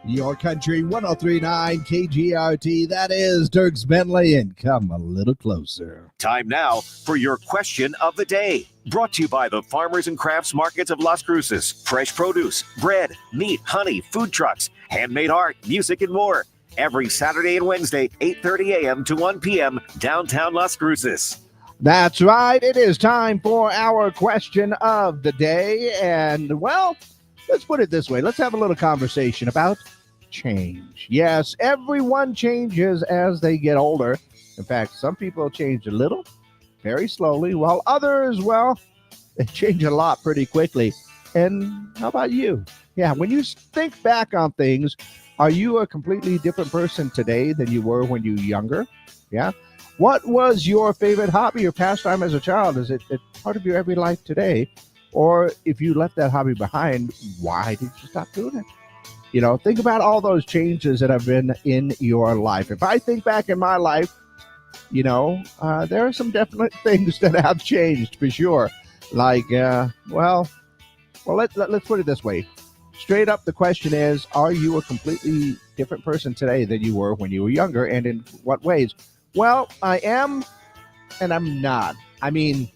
Your country 1039 KGRT. That is Dirks Bentley, and come a little closer. Time now for your question of the day. Brought to you by the Farmers and Crafts Markets of Las Cruces. Fresh produce, bread, meat, honey, food trucks, handmade art, music, and more. Every Saturday and Wednesday, 8:30 a.m. to 1 p.m. downtown Las Cruces. That's right. It is time for our question of the day. And, well, let's put it this way. Let's have a little conversation about change. Yes, everyone changes as they get older. In fact, some people change a little, very slowly, while others, well, they change a lot pretty quickly. And how about you? Yeah, when you think back on things, are you a completely different person today than you were when you were younger? Yeah. What was your favorite hobby or pastime as a child? Is it part of your everyday life today? Or if you left that hobby behind, why did you stop doing it? You know, think about all those changes that have been in your life. If I think back in my life, you know, there are some definite things that have changed for sure. Like, let's put it this way. Straight up, the question is, are you a completely different person today than you were when you were younger, and in what ways? Well, I am, and I'm not. I mean,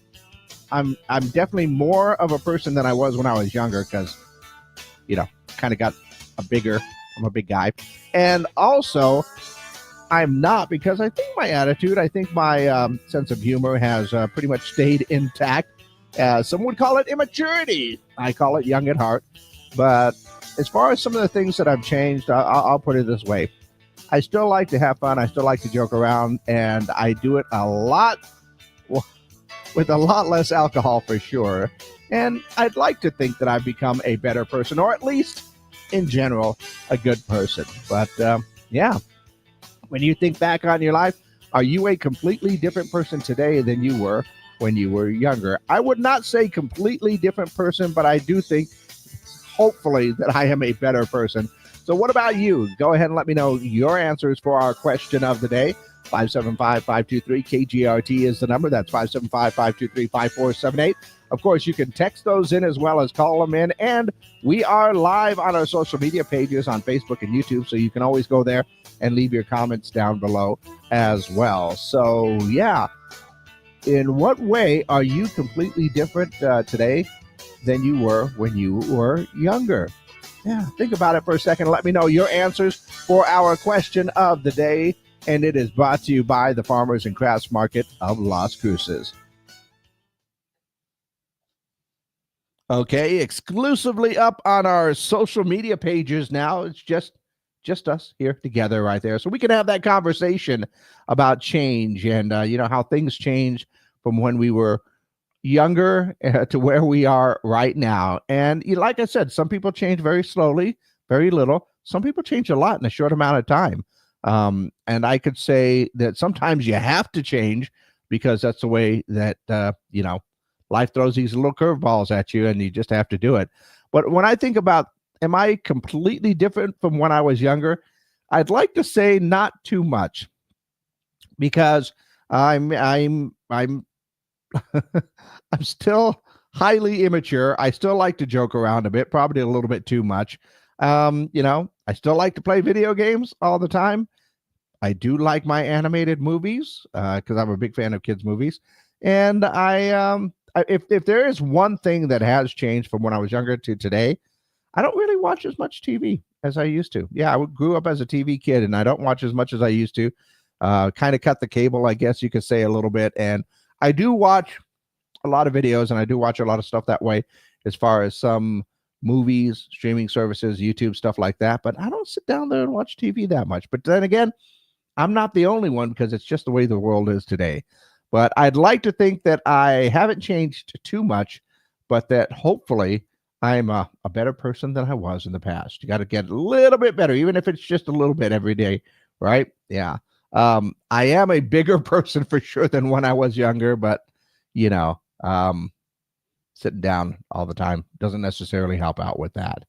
I'm definitely more of a person than I was when I was younger because, you know, kind of got I'm a big guy. And also, I'm not because I think my attitude, I think my sense of humor has pretty much stayed intact. Some would call it immaturity. I call it young at heart. But as far as some of the things that I've changed, I'll put it this way. I still like to have fun. I still like to joke around. And I do it a lot with a lot less alcohol for sure. And I'd like to think that I've become a better person, or at least in general, a good person. But yeah, when you think back on your life, are you a completely different person today than you were when you were younger? I would not say completely different person, but I do think, hopefully, that I am a better person. So what about you? Go ahead and let me know your answers for our question of the day. 575-523-KGRT is the number. That's 575-523-5478. Of course, you can text those in as well as call them in. And we are live on our social media pages on Facebook and YouTube, so you can always go there and leave your comments down below as well. So, yeah. In what way are you completely different today than you were when you were younger? Yeah, think about it for a second. Let me know your answers for our question of the day. And it is brought to you by the Farmers and Crafts Market of Las Cruces. Okay, exclusively up on our social media pages now. It's just us here together right there. So we can have that conversation about change and, how things change from when we were younger to where we are right now. And like I said, some people change very slowly, very little. Some people change a lot in a short amount of time. And I could say that sometimes you have to change because that's the way that, life throws these little curveballs at you and you just have to do it. But when I think about, am I completely different from when I was younger? I'd like to say not too much because I'm I'm still highly immature. I still like to joke around a bit, probably a little bit too much. I still like to play video games all the time. I do like my animated movies because I'm a big fan of kids' movies. And if there is one thing that has changed from when I was younger to today, I don't really watch as much TV as I used to. Yeah, I grew up as a TV kid, and I don't watch as much as I used to. Kind of cut the cable, I guess you could say, a little bit. And I do watch a lot of videos, and I do watch a lot of stuff that way as far as some movies, streaming services, YouTube, stuff like that. But I don't sit down there and watch TV that much. But then again, I'm not the only one because it's just the way the world is today. But I'd like to think that I haven't changed too much, but that hopefully I'm a better person than I was in the past. You got to get a little bit better, even if it's just a little bit every day, right? Yeah. I am a bigger person for sure than when I was younger, but, sitting down all the time doesn't necessarily help out with that.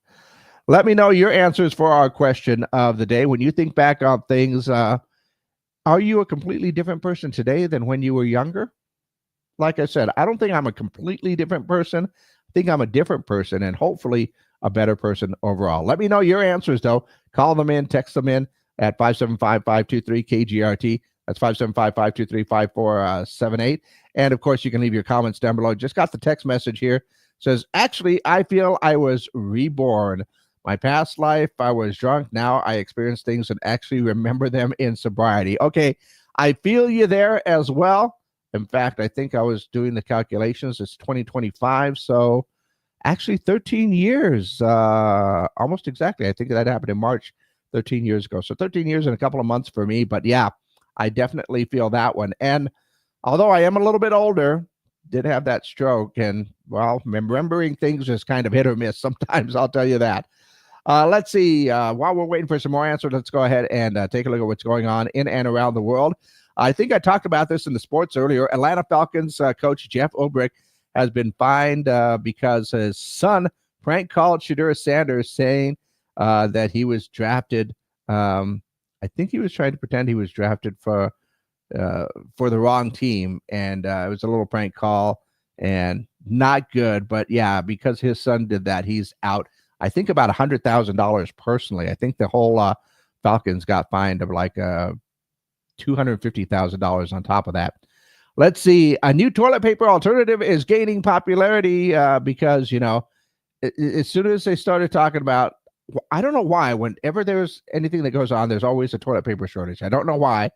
Let me know your answers for our question of the day. When you think back on things, are you a completely different person today than when you were younger? Like I said, I don't think I'm a completely different person. I think I'm a different person and hopefully a better person overall. Let me know your answers, though. Call them in, text them in at 575-523-KGRT. That's 575-523-5478. And, of course, you can leave your comments down below. Just got the text message here. It says, actually, I feel I was reborn. My past life, I was drunk. Now I experience things and actually remember them in sobriety. Okay, I feel you there as well. In fact, I think I was doing the calculations. It's 2025, so actually 13 years, almost exactly. I think that happened in March 13 years ago. So 13 years and a couple of months for me. But yeah, I definitely feel that one. And although I am a little bit older, did have that stroke. And, well, remembering things is kind of hit or miss sometimes, I'll tell you that. Let's see. While we're waiting for some more answers, let's go ahead and take a look at what's going on in and around the world. I think I talked about this in the sports earlier. Atlanta Falcons coach Jeff Ulbrich has been fined because his son prank called Shedeur Sanders saying that he was drafted. I think he was trying to pretend he was drafted for the wrong team, and it was a little prank call and not good. But yeah, because his son did that, he's out. I think about $100,000 personally. I think the whole Falcons got fined of like $250,000 on top of that. Let's see. A new toilet paper alternative is gaining popularity because, you know, as soon as they started talking about, I don't know why, whenever there's anything that goes on, there's always a toilet paper shortage. I don't know why,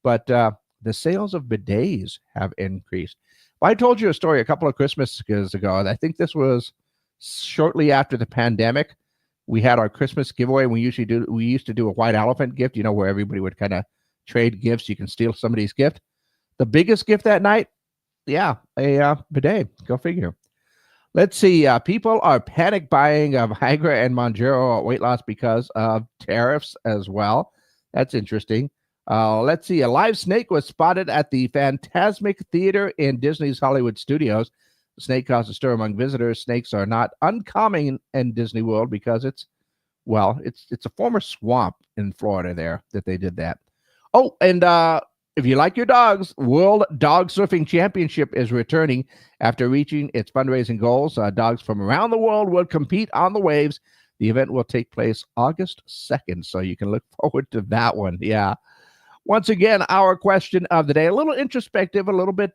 but the sales of bidets have increased. Well, I told you a story a couple of Christmases ago, and I think this was shortly after the pandemic. We had our Christmas giveaway. We used to do a white elephant gift, you know, where everybody would kind of trade gifts. You can steal somebody's gift. The biggest gift that night, yeah, a bidet. Go figure. Let's see. People are panic buying of Viagra and Mounjaro weight loss because of tariffs as well. That's interesting. Let's see. A live snake was spotted at the Fantasmic Theater in Disney's Hollywood Studios. The snake caused a stir among visitors. Snakes are not uncommon in Disney World because it's a former swamp in Florida there that they did that. Oh, and if you like your dogs, World Dog Surfing Championship is returning after reaching its fundraising goals. Dogs from around the world will compete on the waves. The event will take place August 2nd, so you can look forward to that one. Yeah. Once again, our question of the day, a little introspective, a little bit,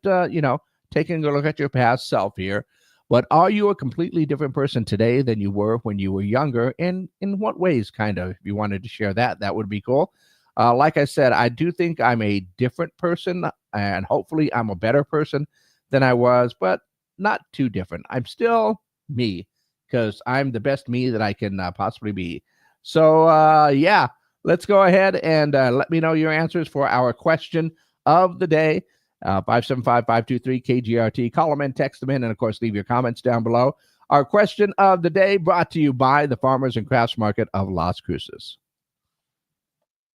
taking a look at your past self here. But are you a completely different person today than you were when you were younger? And in what ways, kind of? If you wanted to share that, that would be cool. Like I said, I do think I'm a different person, and hopefully I'm a better person than I was, but not too different. I'm still me because I'm the best me that I can possibly be. So, yeah, let's go ahead and let me know your answers for our question of the day. 575-523-KGRT. Call them in, text them in, and, of course, leave your comments down below. Our question of the day brought to you by the Farmers and Crafts Market of Las Cruces.